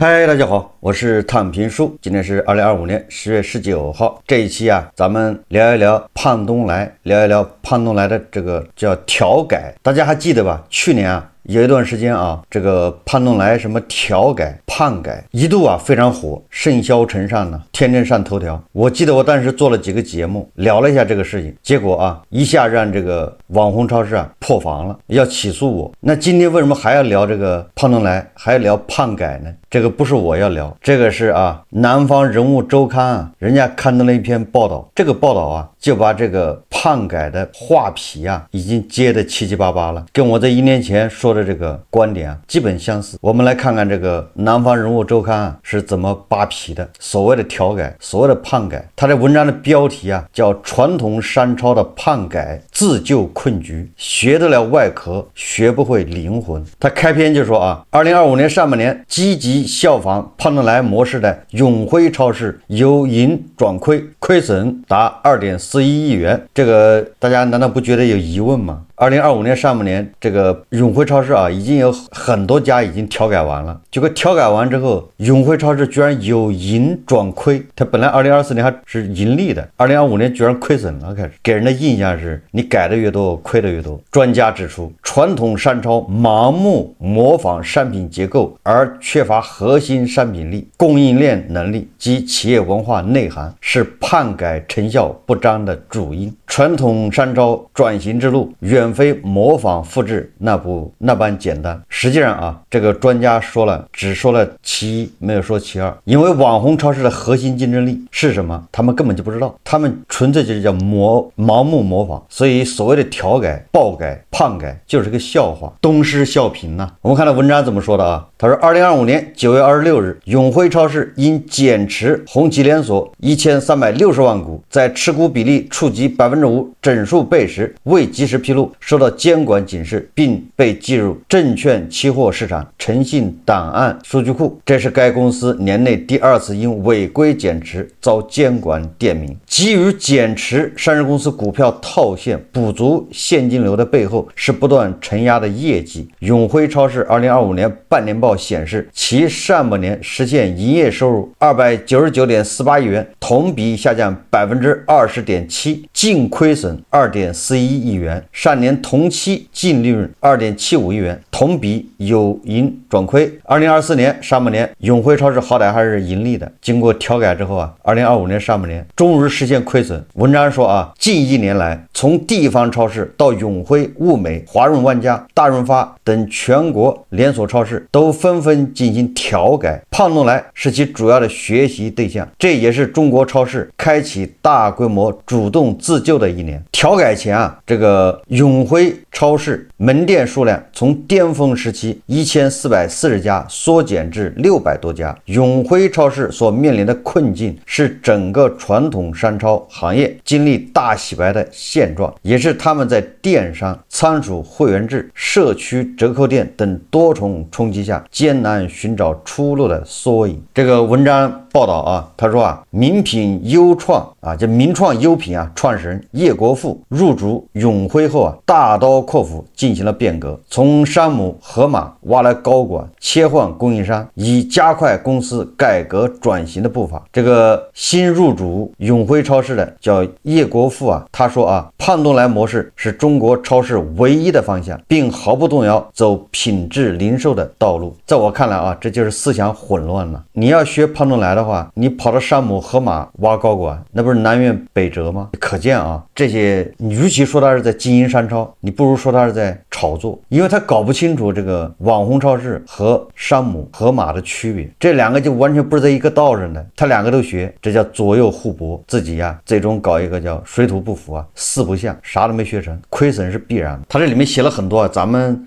嗨，大家好，我是躺平叔，今天是2025年10月19号。这一期啊，咱们聊一聊胖东来，聊一聊胖东来的这个叫调改。大家还记得吧？去年啊，有一段时间啊，这个胖东来什么调改、胖改，一度啊非常火，甚嚣尘上呢，天天上头条。我记得我当时做了几个节目，聊了一下这个事情，结果啊，一下让这个网红超市啊破防了，要起诉我。那今天为什么还要聊这个胖东来，还要聊胖改呢？这个不是我要聊，这个是南方人物周刊啊，人家刊登了一篇报道，这个报道啊就把这个胖改的画皮啊已经揭得七七八八了，跟我在1年前说的这个观点啊基本相似。我们来看看这个南方人物周刊啊是怎么扒皮的。所谓的调改，所谓的胖改，它的文章的标题啊叫传统商超的胖改自救困局，学得了外壳，学不会灵魂。他开篇就说2025年上半年积极效仿胖东来模式的永辉超市由盈转亏，亏损达2.41亿元。这个大家难道不觉得有疑问吗？2025年上半年，这个永辉超市啊，已经有很多家已经调改完了。结果调改完之后，永辉超市居然由盈转亏。它本来2024年还是盈利的，2025年居然亏损了，开始给人的印象是你改的越多，亏的越多。专家指出，传统商超盲目模仿商品结构，而缺乏核心商品力、供应链能力及企业文化内涵，是胖改成效不彰的主因。传统商超转型之路远非模仿复制那般简单。实际上这个专家说了，只说了其一，没有说其二。因为网红超市的核心竞争力是什么，他们根本就不知道，他们纯粹就是叫盲目模仿。所以所谓的调改、爆改、胖改就是个笑话，东施效颦呐。我们看到文章怎么说的他说2025年9月26日，永辉超市因减持红旗连锁1360万股，在持股比例触及5%整数倍时未及时披露，受到监管警示，并被记入证券期货市场诚信档案数据库。这是该公司年内第2次因违规减持遭监管点名。基于减持上市公司股票套现补足现金流的背后，是不断承压的业绩。永辉超市2025年半年报显示，其上半年实现营业收入299.48亿元，同比下降20.7%，净亏损2.41亿元，上年同期净利润2.75亿元，同比由盈转亏。2024年上半年，永辉超市好歹还是盈利的，经过调改之后2025年上半年终于实现亏损。文章说近1年来，从地方超市到永辉、物美、华润万家、大润发等全国连锁超市都纷纷进行调改，胖东来是其主要的学习对象，这也是中国超市开启大规模主动自救的一年。调改前这个永辉超市门店数量从巅峰时期1440家缩减至600多家。永辉超市所面临的困境是整个传统商超行业经历大洗牌的现状，也是他们在电商、仓储会员制、社区折扣店等多重冲击下艰难寻找出路的缩影。这个文章报道他说名品优创这名创优品创始人叶国富入主永辉后大刀阔斧进行了变革，从山姆、盒马挖来高管，切换供应商，以加快公司改革转型的步伐。这个新入主永辉超市的叫叶国富他说胖东来模式是中国超市唯一的方向，并毫不动摇走品质零售的道路。在我看来这就是思想混乱了。你要学胖东来的话，你跑到山姆、盒马挖高管，那不是南辕北辙吗？可见这些你与其说他是在经营商超，你不如说他是在炒作，因为他搞不清楚这个网红超市和山姆、盒马的区别，这两个就完全不是在一个道上的，他两个都学，这叫左右互搏，自己最终搞一个叫水土不服四不像，啥都没学成，亏损是必然的。他这里面写了很多咱们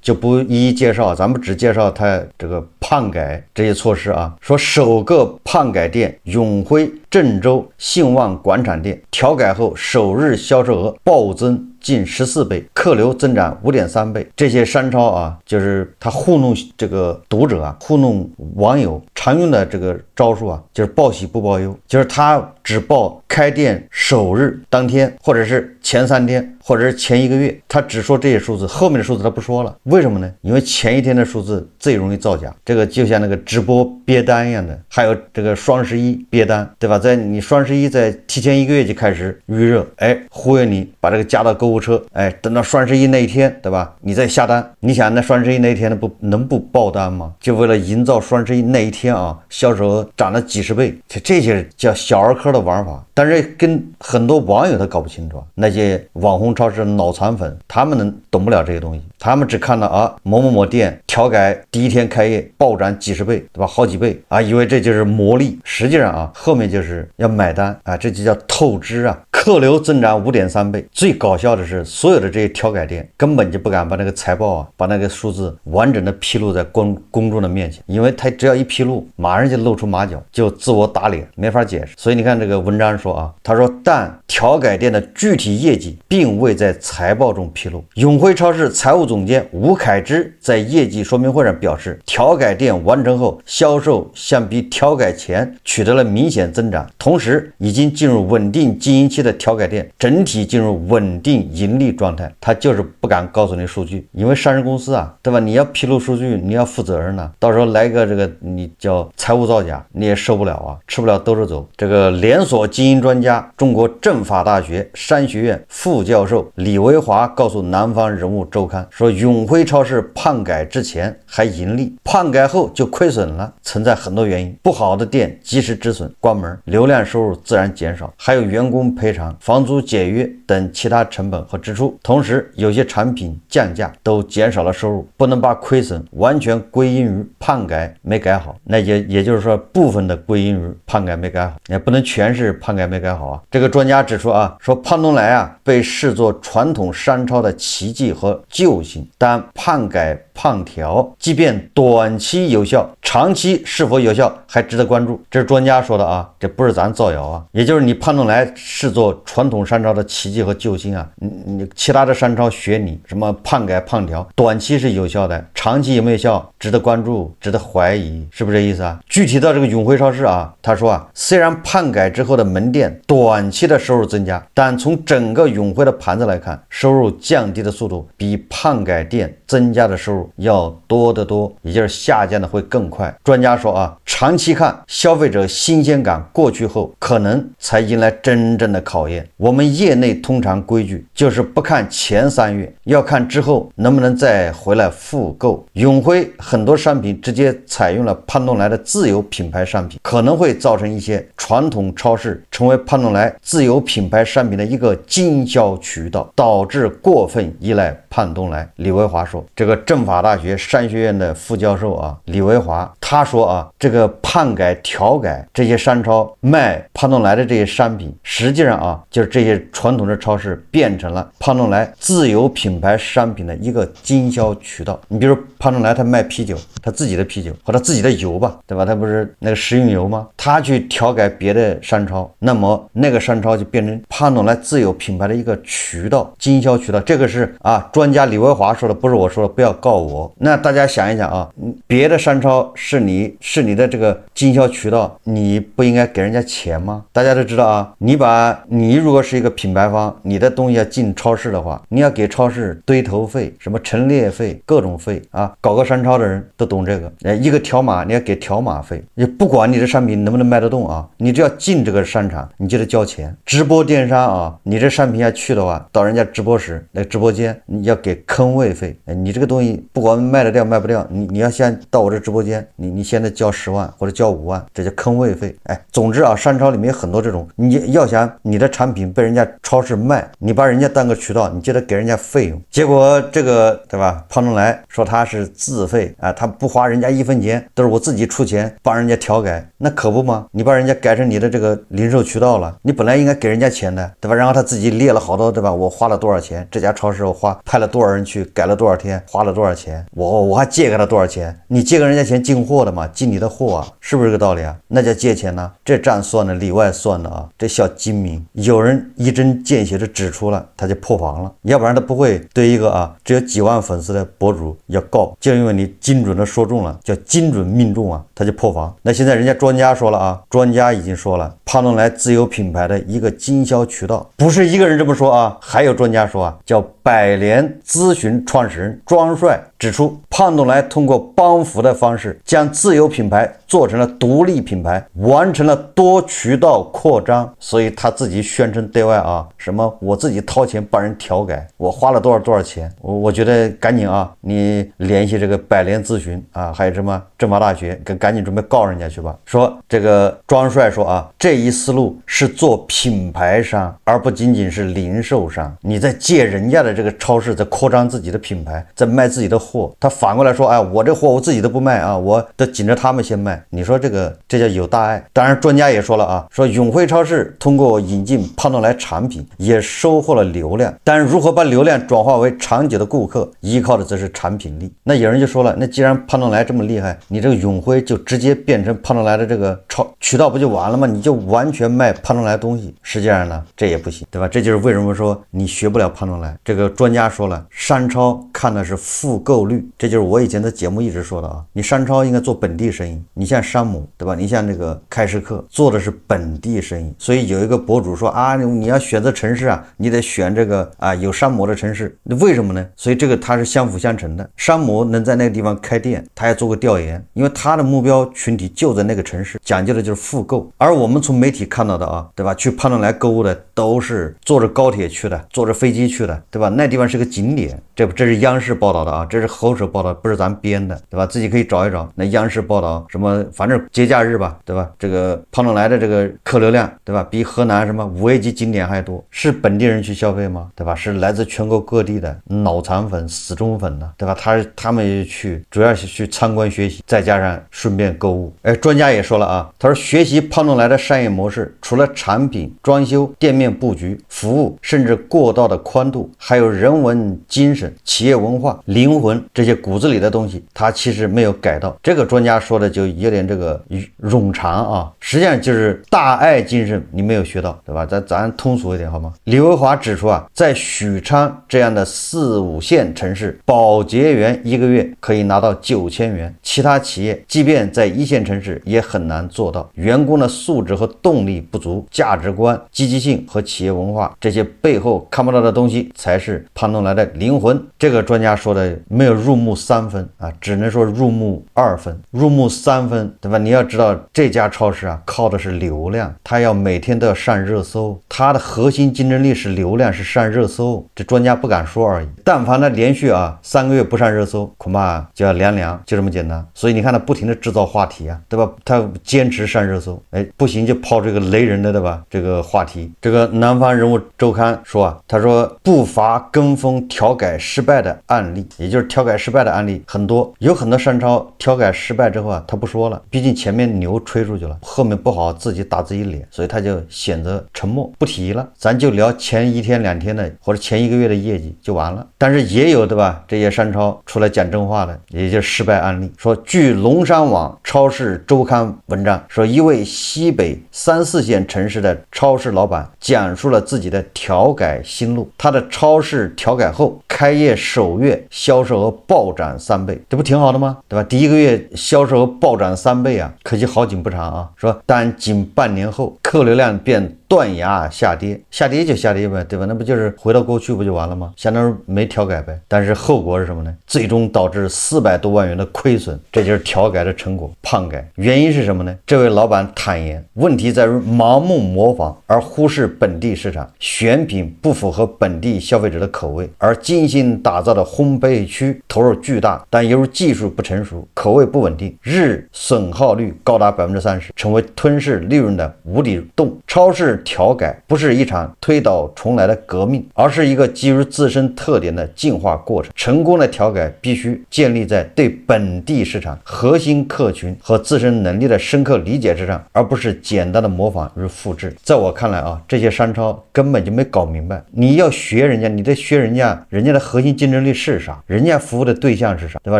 就不一一介绍，咱们只介绍他这个胖改这些措施说首个胖改店永辉郑州兴旺广场店调改后首日销售额暴增近14倍，客流增长5.3倍。这些商超啊，就是他糊弄这个读者啊，糊弄网友常用的这个招数啊，就是报喜不报忧，就是他只报开店首日当天，或者是前3天，或者是前1个月，他只说这些数字，后面的数字他不说了。为什么呢？因为前一天的数字最容易造假，这个就像那个直播憋单一样的，还有这个双11憋单，对吧？在你双11在提前1个月就开始预热，忽悠你把这个加到购物车，等到双11那一天，对吧？你再下单，你想那双11那一天能不爆单吗？就为了营造双11那一天啊，销售额涨了几十倍，这些叫小儿科的玩法。但是跟很多网友他搞不清楚，那些网红超市脑残粉，他们懂不了这些东西，他们只看到啊某某某店调改第一天开业暴涨几十倍，对吧？好几倍啊，以为这就是魔力，实际上啊后面就是要买单啊，这就叫透支啊。客流增长5.3倍，最搞笑的是所有的这些调改店根本就不敢把那个财报啊，把那个数字完整的披露在公众的面前，因为他只要一披露，马上就露出马脚，就自我打脸，没法解释。所以你看这个文章说啊，他说但调改店的具体业绩并未在财报中披露。永辉超市财务总监吴凯之在业绩说明会上表示，调改店完成后销售相比调改前取得了明显增长，同时已经进入稳定经营期的调改店整体进入稳定盈利状态。他就是不敢告诉你数据，因为上市公司啊，对吧？你要披露数据，你要负责任呢，到时候来个这个你叫财务造假，你也受不了啊，吃不了兜着走。这个连锁经营专家、中国政法大学商学院副教授李维华告诉南方人物周刊说，永辉超市胖改之前还盈利，胖改后就亏损了，存在很多原因，不好的店及时止损关门，流量收入自然减少，还有员工赔偿、房租解约等其他成本和支出，同时有些产品降价都减少了收入，不能把亏损完全归因于胖改没改好，那也就是说部分的归因于胖改没改好，也不能全是胖改没改好啊。这个专家指出啊，说胖东来啊被视作传统商超的奇迹和救星，但胖改胖调即便短期有效，长期是否有效还值得关注。这是专家说的啊，这不是咱造谣啊。也就是你胖东来视作传统商超的奇迹和救星啊，你其他的商超学你什么胖改胖调，短期是有效的，长期有没有效值得关注，值得怀疑，是不是这意思啊？具体到这个永辉超市啊，他说啊，虽然胖改之后的门店短期的收入增加，但从整个永辉的盘子来看，收入降低的速度比胖改店增加的收入要多得多，也就是下降的会更快。专家说啊，长期看消费者新鲜感过去后，可能才迎来真正的考验。我们业内通常规矩就是不看前3月，要看之后能不能再回来复购。永辉很多商品直接采用了胖东来的自有品牌商品，可能会造成一些传统超市成为胖东来自有品牌商品的一个经销渠道，导致过分依赖胖东来。李维华说，这个政法大学商学院的副教授啊，李维华他说啊，这个胖改调改这些商超卖胖东来的这些商品，实际上啊就是这些传统的超市变成了胖东来自有品牌商品的一个经销渠道。你比如胖东来他卖啤酒，他自己的啤酒或者自己的油吧，对吧？他不是那个食用油吗？他去调改别的商超，那么那个商超就变成胖东来自有品牌的一个渠道，经销渠道。这个是啊专家李维华说的，不是我说的，不要告我。那大家想一想啊，别的商超是你的这个经销渠道，你不应该给人家钱吗？大家都知道啊，你如果是一个品牌方，你的东西要进超市的话，你要给超市堆头费、什么陈列费、各种费啊。搞个商超的人都懂这个。一个条码你要给条码费，也不管你的商品能不能卖得动啊，你只要进这个商场，你就得交钱。直播电商啊，你这商品要去的话，到人家直播室那个直播间，你要给坑位费。你这个东西不管卖得掉卖不掉，你要先到我这直播间，你现在交10万或者交5万，这叫坑位费。总之啊，商超里面有很多这种，你要想你的产品被人家超市卖，你把人家当个渠道，你就得给人家费用。结果这个对吧，胖东来说他是自费啊，他不花人家1分钱，都是我自己出钱帮人家调改，那可不吗？你把人家改成你的这个零售渠道了，你本来应该给人家钱的，对吧？然后他自己列了好多，对吧？我花了多少钱？这家超市我派了多少人去，改了多少天，花了多少钱？我还借给他多少钱？你借给人家钱进货的嘛，进你的货啊，是不是这个道理啊？那叫借钱呢，这账算的里外算的啊，这小精明。有人一针见血的指出了，他就破防了，要不然他不会对一个只有几万粉丝的博主要告，就因为你精准的说中了，叫精准命中啊，他就破防。那现在人家专家说了啊，专家已经说了，胖东来自有品牌的一个经销渠道，不是一个人这么说啊，还有专家说啊，叫百联咨询创始人庄帅指出，胖东来通过帮扶的方式，将自有品牌做成了独立品牌，完成了多渠道扩张，所以他自己宣称对外啊，什么我自己掏钱帮人调改，我花了多少钱，我觉得赶紧啊，你联系这个百联咨询啊，还有什么政法大学，赶紧准备告人家去吧。说这个庄帅说啊，这一思路是做品牌商，而不仅仅是零售商，你在借人家的这个超市在扩张自己的品牌，在卖自己的货，他反过来说，哎，我这货我自己都不卖啊，我都紧着他们先卖，你说这叫有大爱。当然专家也说了啊，说永辉超市通过引进胖东来产品也收获了流量，但是如何把流量转化为长久的顾客，依靠的则是产品力。那有人就说了，那既然胖东来这么厉害，你这个永辉就直接变成胖东来的这个渠道不就完了吗？你就完全卖胖东来的东西。实际上呢，这也不行，对吧？这就是为什么说你学不了胖东来。这个专家说了，商超看的是复购率，这就是我以前的节目一直说的啊，你商超应该做本地生意，你像山姆，对吧？你像这个开市客做的是本地生意，所以有一个博主说啊，你要选择城市啊，你得选这个有山姆的城市，为什么呢？所以这个它是相辅相成的。山姆能在那个地方开店，他要做个调研，因为他的目标群体就在那个城市，讲究的就是复购。而我们从媒体看到的啊，对吧？去胖东来购物的都是坐着高铁去的，坐着飞机去的，对吧？那地方是个景点，这是央视报道的啊，这是口手报道，不是咱编的，对吧？自己可以找一找，那央视报道什么，反正节假日吧，对吧？这个胖东来的这个客流量，对吧？比河南什么5A级景点还多，是本地人去消费吗？对吧？是来自全国各地的脑残粉、死忠粉呢，对吧？他们也去，主要是去参观学习，再加上顺便购物。专家也说了啊，他说学习胖东来的商业模式，除了产品、装修、店面布局、服务，甚至过道的宽度，还有人文精神、企业文化、灵魂这些骨子里的东西，他其实没有改到。这个专家说的就有点这个冗长啊，实际上就是大爱精神你没有学到，对吧？咱通俗一点好吗？李维华指出啊，在许昌这样的4、5线城市，保洁员1个月可以拿到9000元，其他企业即便在1线城市也很难做到。员工的素质和动力不足，价值观、积极性和企业文化这些背后看不到的东西才是胖东来的灵魂。这个专家说的没有入木3分啊，只能说入木2分，入木3分，对吧？你要知道这家超市啊，靠的是流量，它要每天都要上热搜，它的核心竞争力是流量，是上热搜，这专家不敢说而已。但凡他连续3个月不上热搜，恐怕就要凉，就这么简单。所以你看他不停的制造话题啊，对吧？他坚持上热搜，不行就抛这个雷人的，对吧？这个话题。这个南方人物周刊说啊，他说不乏跟风调改失败的案例，也就是调改失败的案例很多，有很多商超调改失败之后啊，他不说了，毕竟前面牛吹出去了，后面不好自己打自己脸，所以他就选择沉默不提了，咱就聊前1天2天的或者前1个月的业绩就完了。但是也有，对吧？这些商超出来讲真话的，也就是失败案例。说据龙山网超市周刊文章说，一位西北3、4线城市的超市老板讲述了自己的调改心路。他的超市调改后，开业首月销售额暴涨3倍，这不挺好的吗？对吧？第1个月销售额暴涨3倍啊，可惜好景不长啊。说但仅半年后，客流量便断崖下跌，下跌就下跌呗，对吧？那不就是回到过去不就完了吗？相当于没调改呗。但是后果是什么呢？最终导致400多万元的亏损，这就是调改的成果，胖改。原因是什么呢？这位老板坦言，问题在于盲目模仿而忽视本地市场，选品不符合本地消费者的口味，而精心打造的烘焙区投入巨大，但由于技术不成熟，口味不稳定，日损耗率高达30%，成为吞噬利润的无底洞。超市是调改，不是一场推倒重来的革命，而是一个基于自身特点的进化过程。成功的调改必须建立在对本地市场核心客群和自身能力的深刻理解之上，而不是简单的模仿与复制。在我看来啊，这些商超根本就没搞明白，你要学人家，你得学人家的核心竞争力是啥，人家服务的对象是啥，对吧？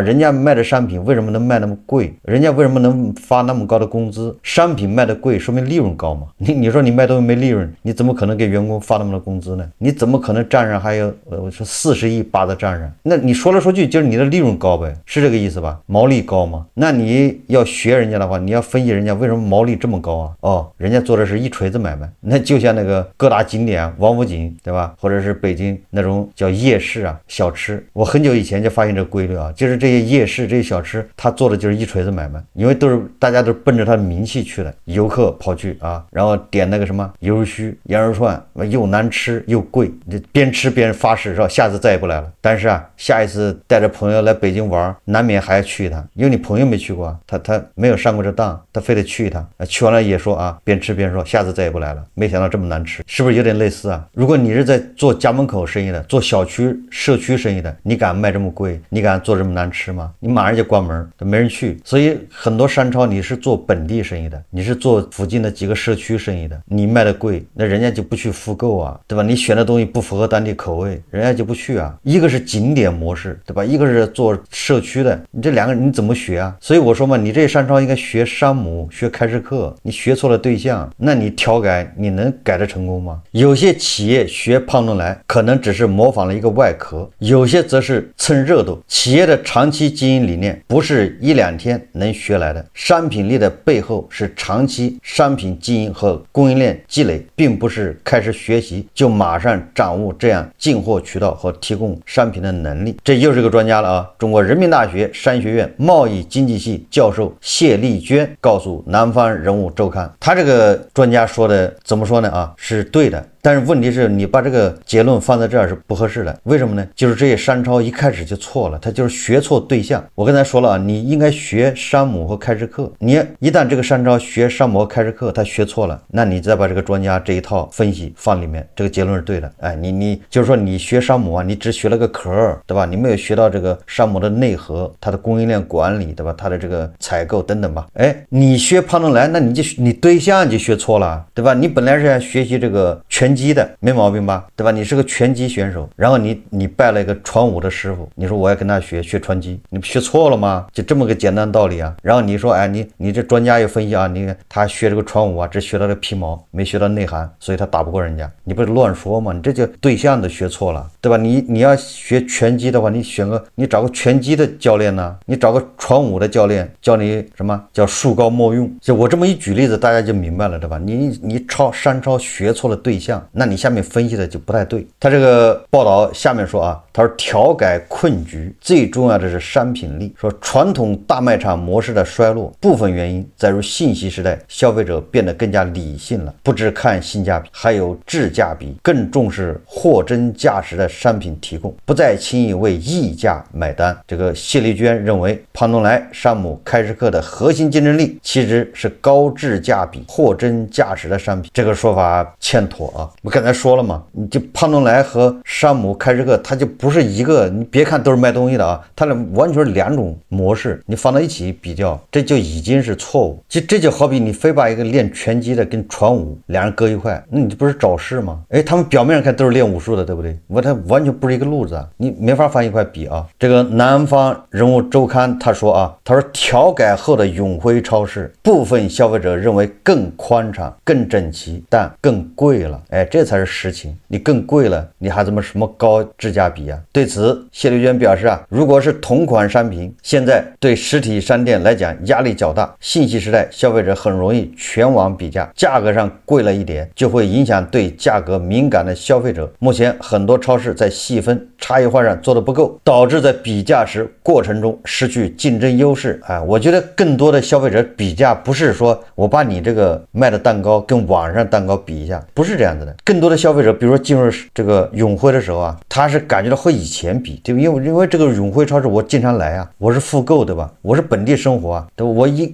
人家卖的商品为什么能卖那么贵？人家为什么能发那么高的工资？商品卖的贵，说明利润高嘛？你说你卖东西没利润，你怎么可能给员工发那么多工资呢？你怎么可能账上还有我说40亿扒在账上？那你说来说去就是你的利润高呗，是这个意思吧？毛利高吗？那你要学人家的话，你要分析人家为什么毛利这么高啊？哦，人家做的是一锤子买卖，那就像那个各大景点王府井，对吧？或者是北京那种叫夜市啊小吃，我很久以前就发现这个规律啊，就是这些夜市这些小吃，他做的就是一锤子买卖，因为大家都奔着他的名气去的，游客跑去啊，然后点那个什么油须羊肉串，又难吃又贵，你边吃边发誓说下次再也不来了。但是啊，下一次带着朋友来北京玩，难免还要去一趟，因为你朋友没去过，他没有上过这当，他非得去一趟，去完了也说啊，边吃边说下次再也不来了。没想到这么难吃，是不是有点类似啊？如果你是在做家门口生意的，做小区社区生意的，你敢卖这么贵？你敢做这么难吃吗？你马上就关门，都没人去。所以很多商超你是做本地生意的，你是做附近的几个社区生意的，你卖的贵，那人家就不去复购啊，对吧？你选的东西不符合当地口味，人家就不去啊。一个是景点模式，对吧？一个是做社区的，你这两个你怎么学啊？所以我说嘛，你这商超应该学山姆，学开市客，你学错了对象，那你调改你能改得成功吗？有些企业学胖东来可能只是模仿了一个外壳，有些则是蹭热度。企业的长期经营理念不是一两天能学来的，商品力的背后是长期商品经营和供应链积累，并不是开始学习就马上掌握这样进货渠道和提供商品的能力。这又是个专家了啊！中国人民大学商学院贸易经济系教授谢丽娟告诉南方人物周刊，他这个专家说的怎么说呢啊？是对的。但是问题是你把这个结论放在这儿是不合适的，为什么呢？就是这些商超一开始就错了，他就是学错对象。我刚才说了啊，你应该学山姆和开市客，你一旦这个商超学山姆和开市客，他学错了，那你再把这个专家这一套分析放里面，这个结论是对的。哎，你就是说你学山姆啊，你只学了个壳，对吧？你没有学到这个山姆的内核，它的供应链管理，对吧？它的这个采购等等吧。哎，你学胖东来，那你对象就学错了，对吧？你本来是要学习这个拳击的，没毛病吧，对吧？你是个拳击选手，然后你拜了一个传武的师傅，你说我要跟他学传击，你不学错了吗？就这么个简单道理啊。然后你说，哎，你这专家又分析啊，你看他学这个传武啊，只学到这皮毛，没学到内涵，所以他打不过人家。你不是乱说吗？你这就对象都学错了，对吧？你要学拳击的话，你找个拳击的教练呢，你找个传武的教练教你什么叫树高莫用。就我这么一举例子，大家就明白了，对吧？你商超学错了对象，那你下面分析的就不太对。他这个报道下面说啊，他说调改困局最重要的是商品力，说传统大卖场模式的衰落部分原因在于信息时代消费者变得更加理性了，不只看性价比，还有质价比，更重视货真价实的商品提供，不再轻易为溢价买单。这个谢丽娟认为，胖东来、山姆、开市客的核心竞争力其实是高质价比、货真价实的商品。这个说法欠妥啊！我刚才说了嘛，你这胖东来和山姆、开市客，它就不是一个，你别看都是卖东西的啊，它俩完全是两种模式，你放到一起比较，这就已经是错误。这就好比你非把一个练拳击的跟传武两人搁一块，那你这不是找事吗？哎，他们表面上看都是练武术的，对不对？他完全不是一个路子啊，你没法放一块比啊。这个南方人物周刊他说啊，他说调改后的永辉超市，部分消费者认为更宽敞、更整齐，但更贵了。哎，这才是实情。你更贵了，你还怎么什么高质价比啊？对此，谢丽娟表示啊，如果是同款商品，现在对实体商店来讲压力较大，信息时代消费者很容易全网比价，价格上贵了一点，就会影响对价格敏感的消费者。目前很多超市在细分差异化上做得不够，导致在比价时过程中失去竞争优势。我觉得更多的消费者比价不是说我把你这个卖的蛋糕跟网上蛋糕比一下，不是这样子的。更多的消费者，比如说进入这个永辉的时候啊，他是感觉到和以前比，对吧？因为这个永辉超市我经常来啊，我是复购，对吧？我是本地生活啊，对吧？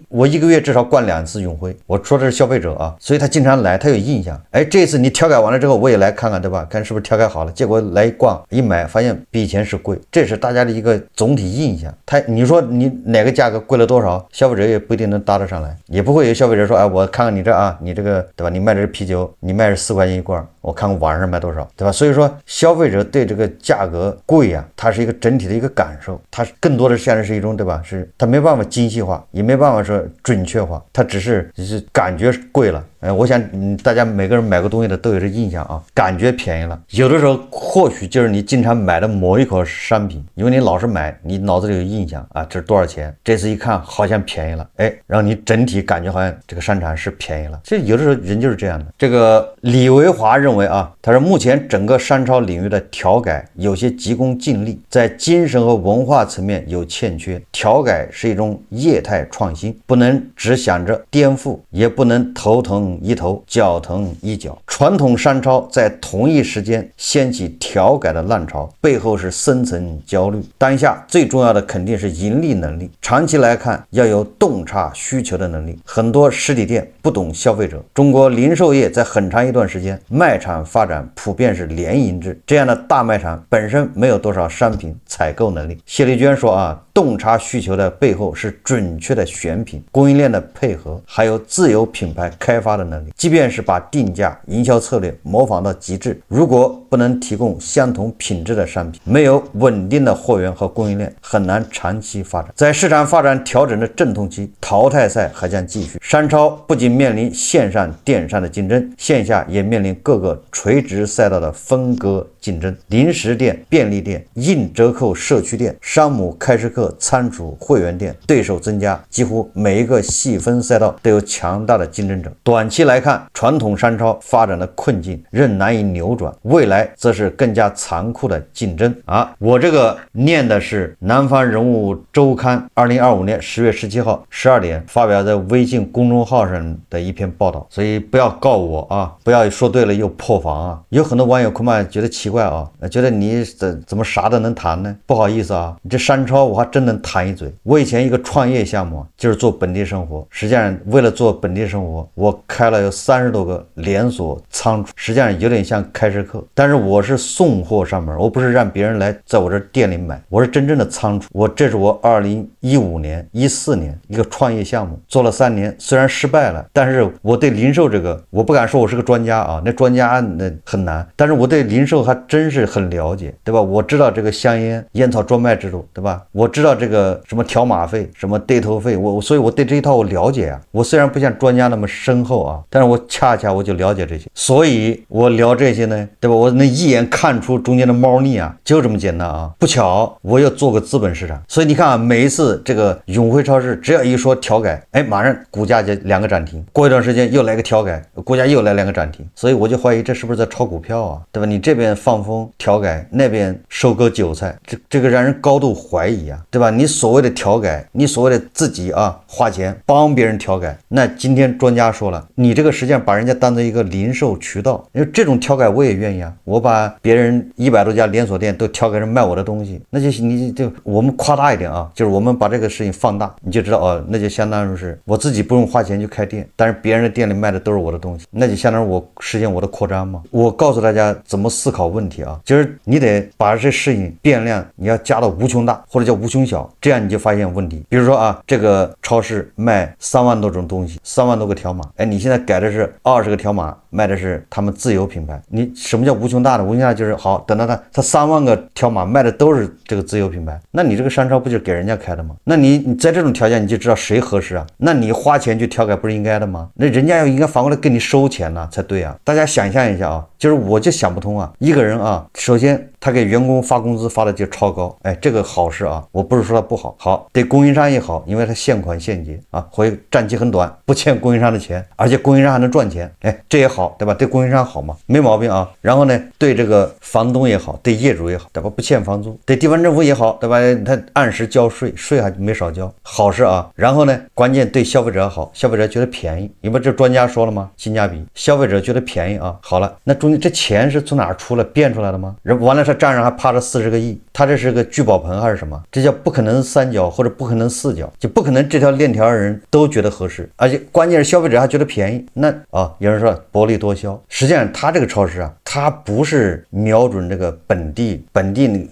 我一个月至少灌2次永辉，我说的是消费者啊，所以他经常来，他有印象。哎，这次你调改完了之后，我也来看看，对吧？看是不是调改好了。结果来一逛一买，发现比以前是贵，这是大家的一个总体印象。你说你哪个价格贵了多少，消费者也不一定能搭得上来，也不会有消费者说，哎，我看看你这啊，你这个对吧？你卖的是啤酒，你卖是4块钱一罐，我看看网上卖多少，对吧？所以说消费者对这个价格贵啊，它是一个整体的一个感受，它更多的现在是一种，对吧？是它没办法精细化，也没办法说准确化，它只是感觉贵了。我想大家每个人买个东西的都有这印象啊，感觉便宜了。有的时候或许就是你经常买的某一口商品，因为你老是买，你脑子里有印象啊，这是多少钱？这次一看好像便宜了，哎，让你整体感觉好像这个商场是便宜了。其实有的时候人就是这样的。这个李维华认为啊，他说目前整个商超领域的调改有些急功近利，在精神和文化层面有欠缺。调改是一种业态创新，不能只想着颠覆，也不能头疼一头脚疼一脚。传统商超在同一时间掀起调改的浪潮，背后是深层焦虑。当下最重要的肯定是盈利能力，长期来看要有洞察需求的能力。很多实体店不懂消费者，中国零售业在很长一段时间卖场发展普遍是联营制，这样的大卖场本身没有多少商品采购能力。谢丽娟说啊，洞察需求的背后是准确的选品、供应链的配合，还有自有品牌开发的能力。即便是把定价、营销策略模仿到极致，如果不能提供相同品质的商品，没有稳定的货源和供应链，很难长期发展。在市场发展调整的阵痛期，淘汰赛还将继续。商超不仅面临线上、电商的竞争，线下也面临各个垂直赛道的分割竞争。零食店、便利店、硬折扣社区店、山姆开市客仓储会员店对手增加，几乎每一个细分赛道都有强大的竞争者。短期来看，传统商超发展的困境仍难以扭转，未来则是更加残酷的竞争啊！我这个念的是南方人物周刊2025年10月17号12点发表在微信公众号上的一篇报道，所以不要告我啊，不要说对了又破防啊！有很多网友恐怕觉得奇怪啊，觉得你怎么啥都能谈呢？不好意思啊，你这商超我还真能谈一嘴。我以前一个创业项目就是做本地生活，实际上为了做本地生活，我开了有30多个连锁仓储，实际上有点像开市客，但是我是送货上门，我不是让别人来在我这店里买，我是真正的仓储。这是我2015年、14年一个创业项目，做了3年，虽然失败了，但是我对零售这个，我不敢说我是个专家啊，那专家那很难，但是我对零售还真是很了解，对吧？我知道这个香烟、烟草专卖制度，对吧？我知道这个什么条码费、什么对头费，所以我对这一套我了解啊。我虽然不像专家那么深厚啊，但是我恰我就了解这些，所以我聊这些呢，对吧？我能一眼看出中间的猫腻啊，就这么简单啊。不巧我又做个资本市场，所以你看啊，每一次这个永辉超市只要一说调改，哎，马上股价就2个涨停，过一段时间又来个调改，股价又来2个涨停，所以我就怀疑这是不是在炒股票啊，对吧？你这边放风调改，那边收割韭菜，这个让人高度怀疑啊，对吧？你所谓的调改，你所谓的自己啊花钱帮别人调改，那今天专家说了，你这个实际上把人家当做一个零售渠道，因为这种调改我也愿意啊，我把别人100多家连锁店都调改成卖我的东西，那就你就我们夸大一点啊，就是我们把这个事情放大，你就知道哦，那就相当于是我自己不用花钱去开店，但是别人的店里卖的都是我的东西，那就相当于我实现我的扩张嘛。我告诉大家怎么思考问题啊，就是你得把这事情变量你要加到无穷大或者叫无穷小，这样你就发现问题。比如说啊，这个超市卖3万多种东西，3万多个条码，哎，你现在改的是20个条码，卖的是他们自有品牌。你什么叫无穷大的？无穷大就是好，等到他3万个条码卖的都是这个自有品牌，那你这个商超不就给人家开的吗？那你在这种条件你就知道谁合适啊？那你花钱去调改不是应该的吗？那人家应该反过来跟你收钱呢才对啊！大家想象一下啊，就是我就想不通啊，一个人啊，首先他给员工发工资发的就超高，哎，这个好事啊，我不是说他不好，好，对供应商也好，因为他现款现结啊，会占期很短，不欠供应商的钱，而且供应商还能赚钱，哎，这也好，对吧？对供应商好嘛，没毛病啊。然后呢，对这个房东也好，对业主也好，对吧？不欠房租，对地方政府也好，对吧？他按时交税，税还没少交，好事啊。然后呢，关键对消费者好，消费者觉得便宜，因为这专家说了吗？性价比，消费者觉得便宜啊。好了，那中间这钱是从哪儿出来？变出来的吗？完了，他账上还趴着40个亿，他这是个聚宝盆还是什么？这叫不可能三角或者不可能四角，就不可能这条链条的人都觉得合适，而且关键是消费者还觉得便宜。那有人说薄利多销，实际上他这个超市啊，他不是瞄准这个本地，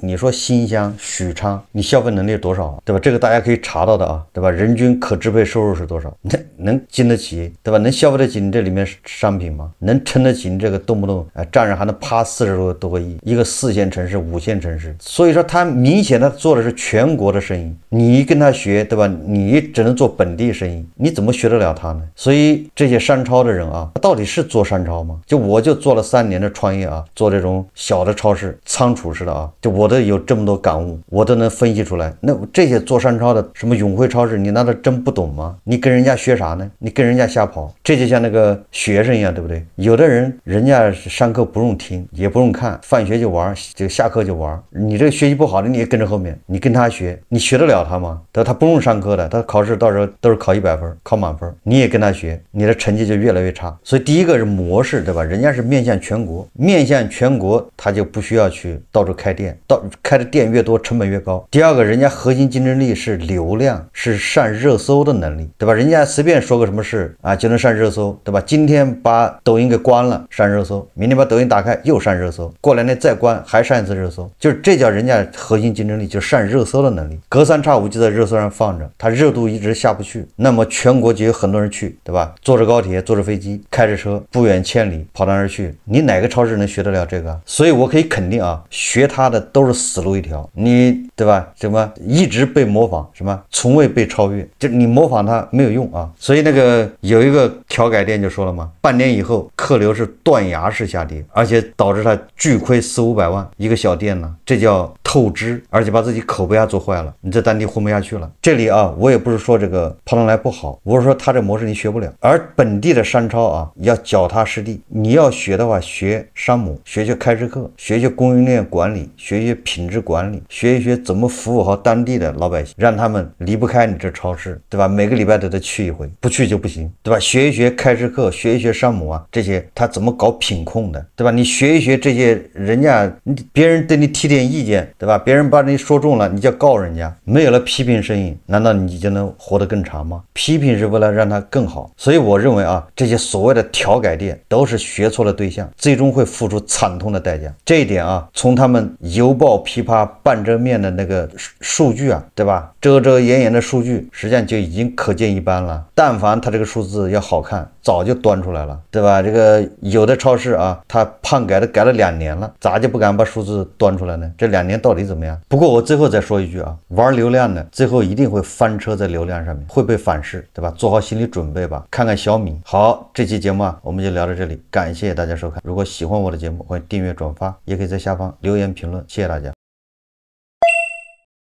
你说新乡、许昌，你消费能力是多少啊？对吧？这个大家可以查到的啊，对吧？人均可支配收入是多少？能经得起，对吧？能消费得起你这里面商品吗？能撑得起你这个动不动账上还能趴40多个亿，一个4线城市、5线城市，所以说他明显的做的是全国的生意，你跟他学，对吧？你只能做本地生意，你怎么学得了他呢？所以这些商超的人啊，到底是做商超吗？我就做了3年的创业啊，做这种小的超市，仓储式的啊，我都有这么多感悟，我都能分析出来。那这些做商超的，什么永辉超市，你难道真不懂吗？你跟人家学啥呢？你跟人家瞎跑，这就像那个学生一样，对不对？有的人家上课不用听，也不用看，放学就玩，就下课就玩。你这个学习不好的，你也跟着后面，你跟他学，你学得了他吗？他不用上课的，他考试到时候都是考100分，考满分，你也跟他学，你的成绩就越来越差。所以第一个是模式，对吧？人家是面向全国，他就不需要去到处开店，开的店越多，成本越高。第二个，人家核心竞争力是流量，是上热搜的能力，对吧？人家随便说个什么事啊，就能上热搜，对吧？今天把抖音给关了，上热搜，明天把抖音打开又上热搜，过2天再关还上一次热搜，就是这叫人家核心竞争力，就是上热搜的能力，隔3差5就在热搜上放着，它热度一直下不去，那么全国就有很多人去，对吧？坐着高铁，坐着飞机，开着车，不远千里跑到那儿去，你哪个超市能学得了这个？所以我可以肯定啊，学他的都是死路一条，你对吧？什么一直被模仿，什么从未被超越，就你模仿他没有用啊。所以那个有一个调改店就说了嘛，半年以后客流是断崖式下跌，而且导致他巨亏400-500万一个小店呢，这叫透支，而且把自己口碑还做坏了，你这单地混不下去了。这里啊，我也不是说这个胖东来不好，我是说他这模式你学不了。而本地的商超啊，要脚踏实地，你要学的话，学商母，学开市客，学供应链管理，学品质管理，学怎么服务好当地的老百姓，让他们离不开你这超市，对吧？每个礼拜都得去一回，不去就不行，对吧？学开市客，学商母啊，这些他怎么搞品控的，对吧？你学这些，人家别人对你提点意见，对吧？别人把你说中了，你就要告人家。没有了批评声音，难道你就能活得更长吗？批评是为了让它更好。所以我认为啊，这些所谓的调改店都是学错了对象，最终会付出惨痛的代价。这一点啊，从他们犹抱琵琶半遮面的那个数据啊，对吧？遮掩的数据，实际上就已经可见一斑了。但凡他这个数字要好看，早就端出来了，对吧？这个有的超市啊，他胖改了2年了，咋就不敢把数字端出来呢？这2年到底怎么样？不过我最后再说一句啊，玩流量的最后一定会翻车在流量上面，会被反噬，对吧？做好心理准备吧。看看小米。好，这期节目啊，我们就聊到这里，感谢大家收看。如果喜欢我的节目，欢迎订阅转发，也可以在下方留言评论，谢谢大家。